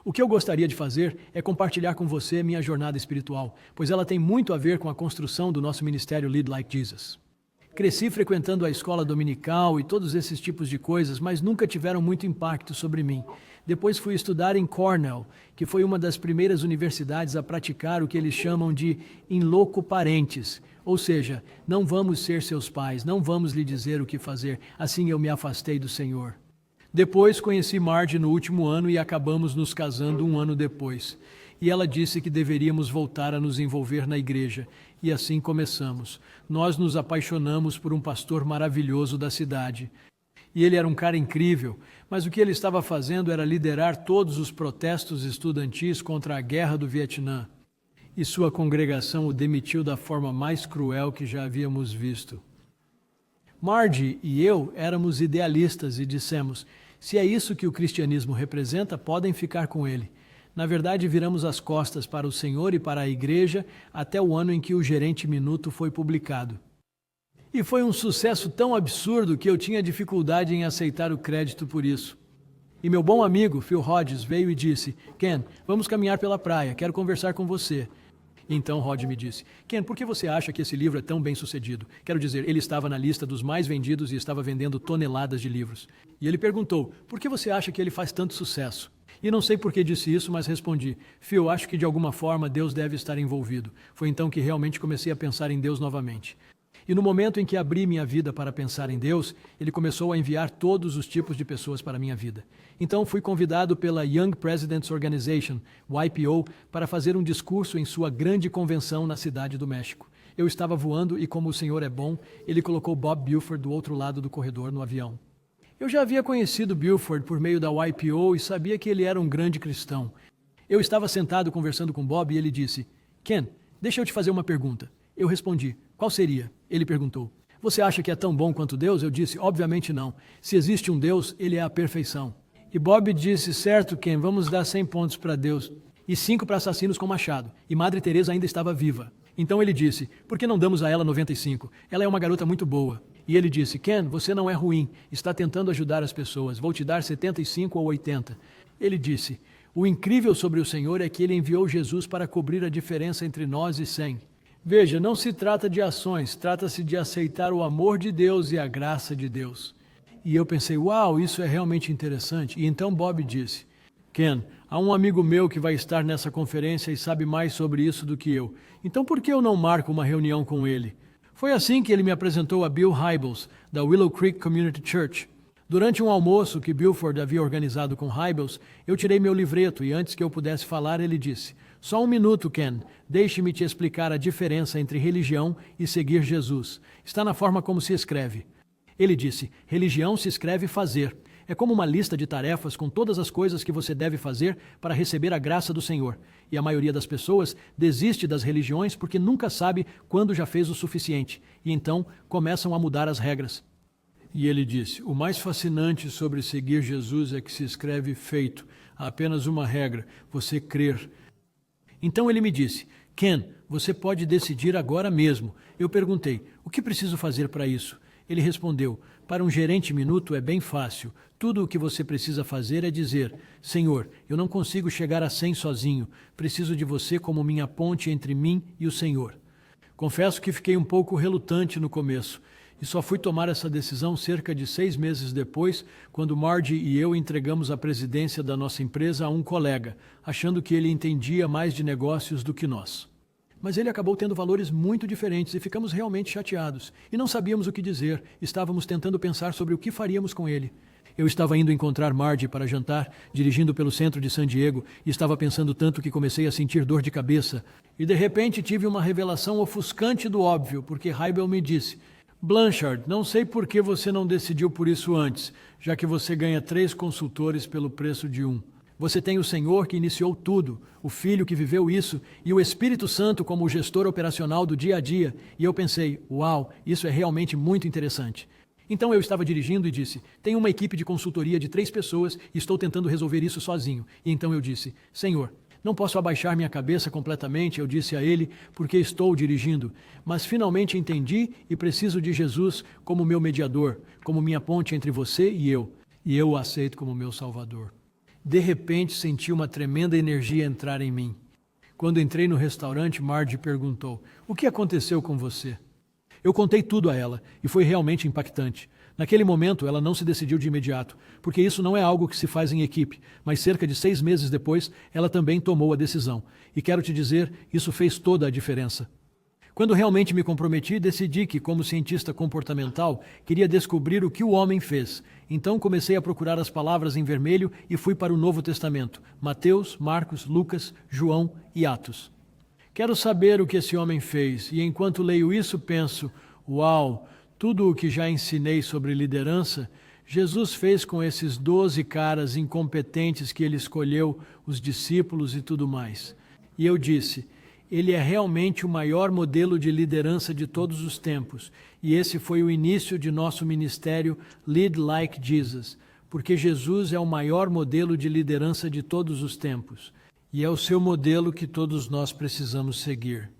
O que eu gostaria de fazer é compartilhar com você minha jornada espiritual, pois ela tem muito a ver com a construção do nosso ministério Lead Like Jesus. Cresci frequentando a escola dominical e todos esses tipos de coisas, mas nunca tiveram muito impacto sobre mim. Depois fui estudar em Cornell, que foi uma das primeiras universidades a praticar o que eles chamam de in loco parentis, ou seja, não vamos ser seus pais, não vamos lhe dizer o que fazer, assim eu me afastei do Senhor. Depois conheci Marge no último ano e acabamos nos casando um ano depois. E ela disse que deveríamos voltar a nos envolver na igreja. E assim começamos. Nós nos apaixonamos por um pastor maravilhoso da cidade. E ele era um cara incrível, mas o que ele estava fazendo era liderar todos os protestos estudantis contra a guerra do Vietnã. E sua congregação o demitiu da forma mais cruel que já havíamos visto. Marge e eu éramos idealistas e dissemos: se é isso que o cristianismo representa, podem ficar com ele. Na verdade, viramos as costas para o Senhor e para a igreja até o ano em que o Gerente Minuto foi publicado. E foi um sucesso tão absurdo que eu tinha dificuldade em aceitar o crédito por isso. E meu bom amigo, Phil Hodges, veio e disse: Ken, vamos caminhar pela praia, quero conversar com você. Então Rod me disse: Ken, por que você acha que esse livro é tão bem sucedido? Quero dizer, ele estava na lista dos mais vendidos e estava vendendo toneladas de livros. E ele perguntou: por que você acha que ele faz tanto sucesso? E não sei por que disse isso, mas respondi: Phil, acho que de alguma forma Deus deve estar envolvido. Foi então que realmente comecei a pensar em Deus novamente. E no momento em que abri minha vida para pensar em Deus, Ele começou a enviar todos os tipos de pessoas para a minha vida. Então fui convidado pela Young Presidents Organization, YPO, para fazer um discurso em sua grande convenção na cidade do México. Eu estava voando e, como o Senhor é bom, Ele colocou Bob Buford do outro lado do corredor no avião. Eu já havia conhecido Buford por meio da YPO e sabia que ele era um grande cristão. Eu estava sentado conversando com Bob e ele disse: Ken, deixa eu te fazer uma pergunta. Eu respondi: qual seria? Ele perguntou: você acha que é tão bom quanto Deus? Eu disse: obviamente não. Se existe um Deus, ele é a perfeição. E Bob disse: certo, Ken, vamos dar 100 pontos para Deus e 5 para assassinos com machado. E Madre Teresa ainda estava viva. Então ele disse: por que não damos a ela 95? Ela é uma garota muito boa. E ele disse: Ken, você não é ruim, está tentando ajudar as pessoas, vou te dar 75 ou 80. Ele disse: o incrível sobre o Senhor é que ele enviou Jesus para cobrir a diferença entre nós e 100. Veja, não se trata de ações, trata-se de aceitar o amor de Deus e a graça de Deus. E eu pensei: uau, isso é realmente interessante. E então Bob disse: Ken, há um amigo meu que vai estar nessa conferência e sabe mais sobre isso do que eu. Então por que eu não marco uma reunião com ele? Foi assim que ele me apresentou a Bill Hybels, da Willow Creek Community Church. Durante um almoço que Buford havia organizado com Hybels, eu tirei meu livreto e antes que eu pudesse falar, ele disse: só um minuto, Ken. Deixe-me te explicar a diferença entre religião e seguir Jesus. Está na forma como se escreve. Ele disse: religião se escreve fazer. É como uma lista de tarefas com todas as coisas que você deve fazer para receber a graça do Senhor. E a maioria das pessoas desiste das religiões porque nunca sabe quando já fez o suficiente. E então começam a mudar as regras. E ele disse: o mais fascinante sobre seguir Jesus é que se escreve feito. Há apenas uma regra: você crer. Então ele me disse: Ken, você pode decidir agora mesmo. Eu perguntei: o que preciso fazer para isso? Ele respondeu: para um gerente minuto é bem fácil. Tudo o que você precisa fazer é dizer: Senhor, eu não consigo chegar a 100 sozinho. Preciso de você como minha ponte entre mim e o Senhor. Confesso que fiquei um pouco relutante no começo. E só fui tomar essa decisão cerca de 6 meses depois, quando Marge e eu entregamos a presidência da nossa empresa a um colega, achando que ele entendia mais de negócios do que nós. Mas ele acabou tendo valores muito diferentes e ficamos realmente chateados. E não sabíamos o que dizer, estávamos tentando pensar sobre o que faríamos com ele. Eu estava indo encontrar Marge para jantar, dirigindo pelo centro de San Diego, e estava pensando tanto que comecei a sentir dor de cabeça. E de repente tive uma revelação ofuscante do óbvio, porque Hybel me disse: Blanchard, não sei por que você não decidiu por isso antes, já que você ganha 3 consultores pelo preço de 1. Você tem o Senhor que iniciou tudo, o Filho que viveu isso e o Espírito Santo como o gestor operacional do dia a dia. E eu pensei: uau, isso é realmente muito interessante. Então eu estava dirigindo e disse: tenho uma equipe de consultoria de 3 pessoas e estou tentando resolver isso sozinho. E então eu disse: Senhor, não posso abaixar minha cabeça completamente, eu disse a ele, porque estou dirigindo, mas finalmente entendi e preciso de Jesus como meu mediador, como minha ponte entre você e eu o aceito como meu Salvador. De repente, senti uma tremenda energia entrar em mim. Quando entrei no restaurante, Marge perguntou: "O que aconteceu com você?" Eu contei tudo a ela, e foi realmente impactante. Naquele momento, ela não se decidiu de imediato, porque isso não é algo que se faz em equipe, mas cerca de 6 meses depois, ela também tomou a decisão. E quero te dizer, isso fez toda a diferença. Quando realmente me comprometi, decidi que, como cientista comportamental, queria descobrir o que o homem fez. Então comecei a procurar as palavras em vermelho e fui para o Novo Testamento: Mateus, Marcos, Lucas, João e Atos. Quero saber o que esse homem fez, e enquanto leio isso penso: uau, tudo o que já ensinei sobre liderança, Jesus fez com esses 12 caras incompetentes que ele escolheu, os discípulos e tudo mais. E eu disse: ele é realmente o maior modelo de liderança de todos os tempos. E esse foi o início de nosso ministério Lead Like Jesus, porque Jesus é o maior modelo de liderança de todos os tempos. E é o seu modelo que todos nós precisamos seguir.